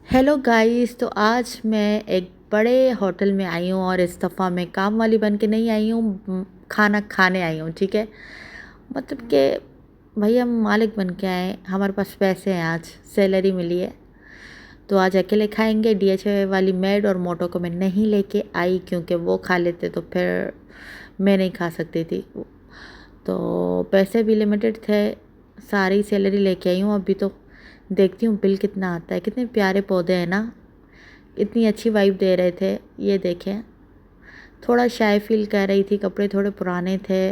Hello guys. तो आज मैं एक बड़े होटल में आई हूँ और इस दफ़ा मैं काम वाली बन के नहीं आई हूँ, खाना खाने आई हूँ। ठीक है, मतलब कि भैया हम मालिक बन के आए, हमारे पास पैसे हैं, आज सैलरी मिली है तो आज अकेले खाएंगे। डीएचए वाली मेड और मोटो को मैं नहीं लेके आई क्योंकि वो खा लेते तो फिर मैं नहीं खा सकती थी। तो पैसे भी लिमिटेड थे, सारी सैलरी लेके आई हूँ। अभी तो देखती हूँ बिल कितना आता है। कितने प्यारे पौधे हैं ना, इतनी अच्छी वाइब दे रहे थे। ये देखें, थोड़ा शाय फील कर रही थी, कपड़े थोड़े पुराने थे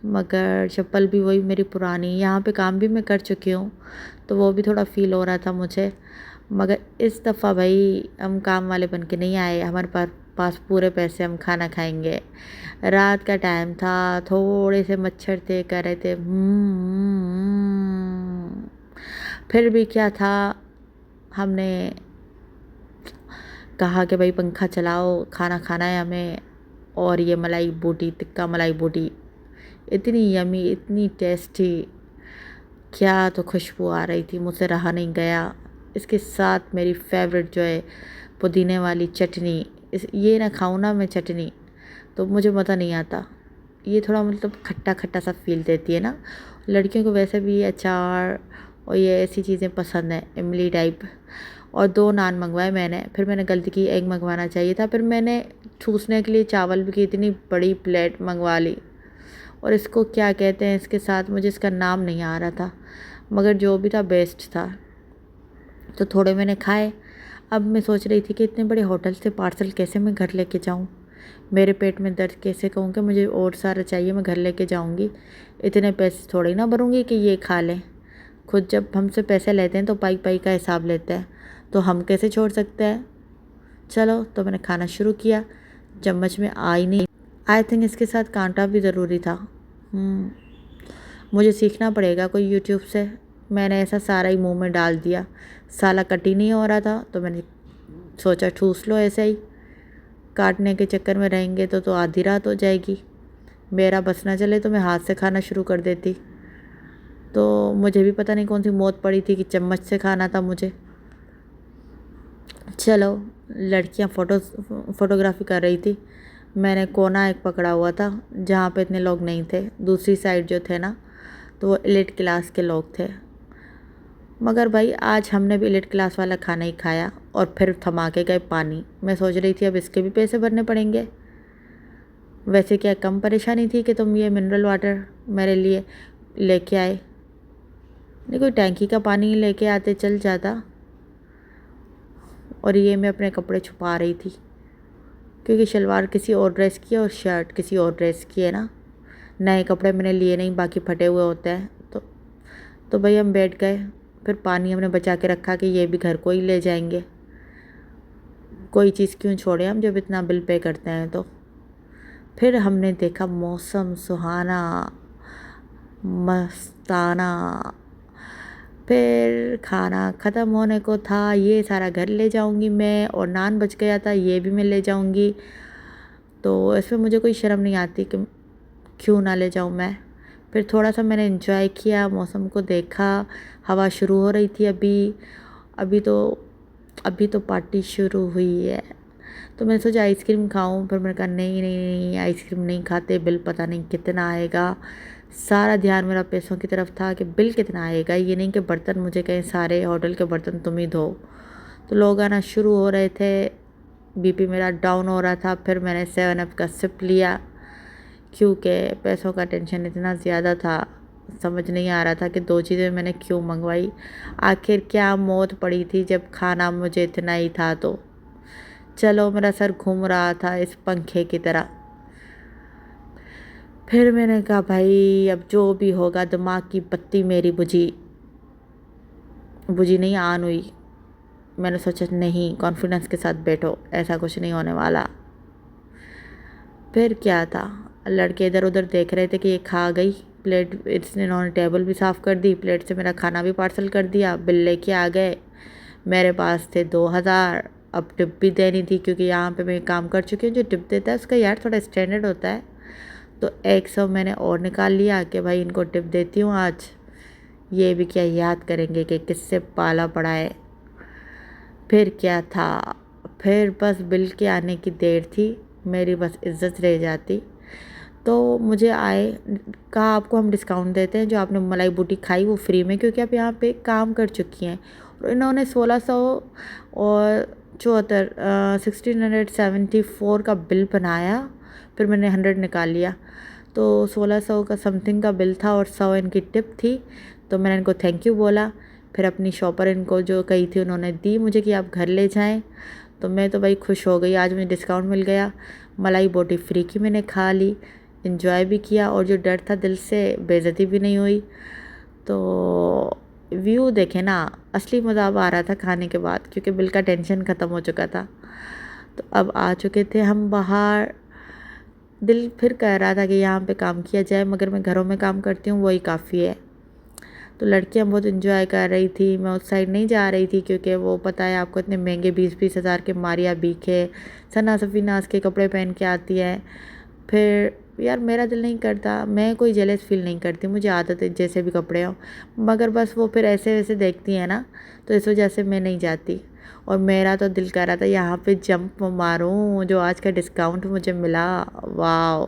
मगर चप्पल भी वही मेरी पुरानी। यहाँ पे काम भी मैं कर चुकी हूँ तो वो भी थोड़ा फील हो रहा था मुझे। मगर इस दफ़ा भाई हम काम वाले बन के नहीं आए, हमारे पास पूरे पैसे, हम खाना खाएंगे। रात का टाइम था, थोड़े से मच्छर थे, कर रहे थे फिर भी क्या था, हमने कहा कि भाई पंखा चलाओ, खाना खाना है हमें। और ये मलाई बोटी, टिक्का मलाई बोटी इतनी यमी, इतनी टेस्टी, क्या तो खुशबू आ रही थी, मुझसे रहा नहीं गया। इसके साथ मेरी फेवरेट जो है पुदीने वाली चटनी, इस ये ना खाऊं ना मैं चटनी तो मुझे मज़ा नहीं आता। ये थोड़ा मतलब खट्टा खट्टा सा फील देती है ना। लड़कियों को वैसे भी अचार और ये ऐसी चीज़ें पसंद है, इमली टाइप। और 2 नान मंगवाए मैंने, फिर मैंने गलती की, एग मंगवाना चाहिए था। फिर मैंने ठूसने के लिए चावल भी की इतनी बड़ी प्लेट मंगवा ली। और इसको क्या कहते हैं, इसके साथ मुझे इसका नाम नहीं आ रहा था मगर जो भी था बेस्ट था। तो थोड़े मैंने खाए। अब मैं सोच रही थी कि इतने बड़े होटल से पार्सल कैसे मैं घर लेके जाऊँ। मेरे पेट में दर्द, कैसे कहूँ कि मुझे और सारा चाहिए, मैं घर लेके जाऊँगी। इतने पैसे थोड़े ना भरूँगी कि ये खा लें। खुद जब हमसे पैसे लेते हैं तो पाई पाई का हिसाब लेते हैं, तो हम कैसे छोड़ सकते हैं। चलो, तो मैंने खाना शुरू किया। चम्मच में आ ही नहीं, आई थिंक इसके साथ कांटा भी ज़रूरी था। मुझे सीखना पड़ेगा कोई यूट्यूब से। मैंने ऐसा सारा ही मुंह में डाल दिया, साला कट ही नहीं हो रहा था तो मैंने सोचा ठूस लो ऐसे ही। काटने के चक्कर में रहेंगे तो आधी रात हो जाएगी। मेरा बस ना चले तो मैं हाथ से खाना शुरू कर देती। तो मुझे भी पता नहीं कौन सी मौत पड़ी थी कि चम्मच से खाना था मुझे। चलो, लड़कियां फोटोग्राफी कर रही थी। मैंने कोना एक पकड़ा हुआ था जहाँ पे इतने लोग नहीं थे। दूसरी साइड जो थे ना, तो वो एलिट क्लास के लोग थे। मगर भाई आज हमने भी एलिट क्लास वाला खाना ही खाया और फिर थमा के गए पानी। मैं सोच रही थी अब इसके भी पैसे भरने पड़ेंगे। वैसे क्या कम परेशानी थी कि तुम ये मिनरल वाटर मेरे लिए लेके आए। नहीं, कोई टैंकी का पानी लेके आते चल जाता। और ये मैं अपने कपड़े छुपा रही थी क्योंकि शलवार किसी और ड्रेस की है और शर्ट किसी और ड्रेस की है ना। नए कपड़े मैंने लिए नहीं, बाकी फटे हुए होते हैं। तो भाई हम बैठ गए। फिर पानी हमने बचा के रखा कि ये भी घर को ही ले जाएंगे। कोई चीज़ क्यों छोड़े हम जब इतना बिल पे करते हैं तो। फिर हमने देखा मौसम सुहाना, मस्ताना। फिर खाना ख़त्म होने को था, ये सारा घर ले जाऊंगी मैं, और नान बच गया था ये भी मैं ले जाऊंगी। तो इसमें मुझे कोई शर्म नहीं आती कि क्यों ना ले जाऊं मैं। फिर थोड़ा सा मैंने एंजॉय किया, मौसम को देखा। हवा शुरू हो रही थी अभी। अभी तो अभी तो पार्टी शुरू हुई है। तो मैंने सोचा आइसक्रीम खाऊं, फिर मैंने कहा नहीं नहीं नहीं, आइसक्रीम नहीं खाते, बिल पता नहीं कितना आएगा। सारा ध्यान मेरा पैसों की तरफ था कि बिल कितना आएगा, ये नहीं कि बर्तन मुझे कहें सारे होटल के बर्तन तुम ही धो। तो लोग आना शुरू हो रहे थे, बीपी मेरा डाउन हो रहा था। फिर मैंने 7 अप का सिप लिया क्योंकि पैसों का टेंशन इतना ज़्यादा था, समझ नहीं आ रहा था कि 2 चीज़ें मैंने क्यों मंगवाई। आखिर क्या मौत पड़ी थी जब खाना मुझे इतना ही था। तो चलो, मेरा सर घूम रहा था इस पंखे की तरह। फिर मैंने कहा भाई अब जो भी होगा, दिमाग की बत्ती मेरी बुझी बुझी नहीं, ऑन हुई। मैंने सोचा नहीं, कॉन्फिडेंस के साथ बैठो, ऐसा कुछ नहीं होने वाला। फिर क्या था, लड़के इधर उधर देख रहे थे कि ये खा गई प्लेट। इन्होंने टेबल भी साफ़ कर दी, प्लेट से मेरा खाना भी पार्सल कर दिया, बिल लेके आ गए। मेरे पास थे 2000। अब टिप भी देनी थी क्योंकि यहाँ पे मैं काम कर चुकी हूँ। जो टिप देता है उसका यार थोड़ा स्टैंडर्ड होता है। तो 100 मैंने और निकाल लिया कि भाई इनको टिप देती हूँ आज, ये भी क्या याद करेंगे कि किससे पाला पड़ा है। फिर क्या था, फिर बस बिल के आने की देर थी, मेरी बस इज़्ज़त रह जाती। तो मुझे आए, कहा आपको हम डिस्काउंट देते हैं, जो आपने मलाई बूटी खाई वो फ्री में, क्योंकि आप यहाँ पे काम कर चुकी हैं। और इन्होंने 1600 और 74 1674 का बिल बनाया। फिर मैंने 100 निकाल लिया, तो 1600 का समथिंग का बिल था और 100 इनकी टिप थी। तो मैंने इनको थैंक यू बोला। फिर अपनी शॉपर इनको जो कही थी उन्होंने दी मुझे कि आप घर ले जाएं। तो मैं तो भाई खुश हो गई, आज मुझे डिस्काउंट मिल गया, मलाई बोटी फ्री की मैंने खा ली, इन्जॉय भी किया, और जो डर था दिल से, बेइज्जती भी नहीं हुई। तो व्यू देखे ना, असली मज़ा अब आ रहा था खाने के बाद, क्योंकि बिल का टेंशन ख़त्म हो चुका था। तो अब आ चुके थे हम बाहर, दिल फिर कह रहा था कि यहाँ पे काम किया जाए, मगर मैं घरों में काम करती हूँ, वही काफ़ी है। तो लड़कियाँ बहुत इन्जॉय कर रही थी, मैं उस साइड नहीं जा रही थी, क्योंकि वो पता है आपको इतने महंगे 20-20 हज़ार के मारिया बीखे सना सफ़ीनाज के कपड़े पहन के आती है। फिर यार मेरा दिल नहीं करता, मैं कोई जेलस फील नहीं करती, मुझे आदत है जैसे भी कपड़े हों, मगर बस वो फिर ऐसे वैसे देखती है ना, तो इस वजह से मैं नहीं जाती। और मेरा तो दिल कर रहा था यहाँ पे जंप मारूं, जो आज का डिस्काउंट मुझे मिला, वाह।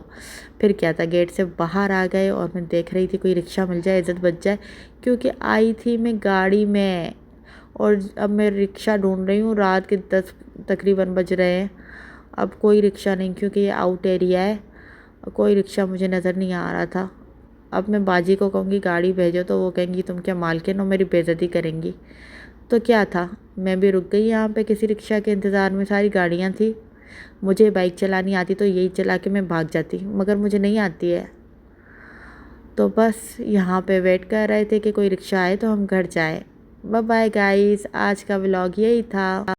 फिर क्या था, गेट से बाहर आ गए और मैं देख रही थी कोई रिक्शा मिल जाए, इज़्ज़त बच जाए, क्योंकि आई थी मैं गाड़ी में, और अब मैं रिक्शा ढूंढ रही हूँ, रात के 10 तकरीबन बज रहे हैं। अब कोई रिक्शा नहीं, क्योंकि ये आउट एरिया है, कोई रिक्शा मुझे नज़र नहीं आ रहा था। अब मैं बाजी को कहूँगी गाड़ी भेजो, तो वो कहेंगी तुम क्या मालकिन हो, मेरी बेइज्जती करेंगी। तो क्या था, मैं भी रुक गई यहाँ पे किसी रिक्शा के इंतज़ार में, सारी गाड़ियाँ थी। मुझे बाइक चलानी आती तो यही चला के मैं भाग जाती, मगर मुझे नहीं आती है। तो बस यहाँ पे वेट कर रहे थे कि कोई रिक्शा आए तो हम घर जाएं। बाय बाय गाइस, आज का व्लॉग यही था।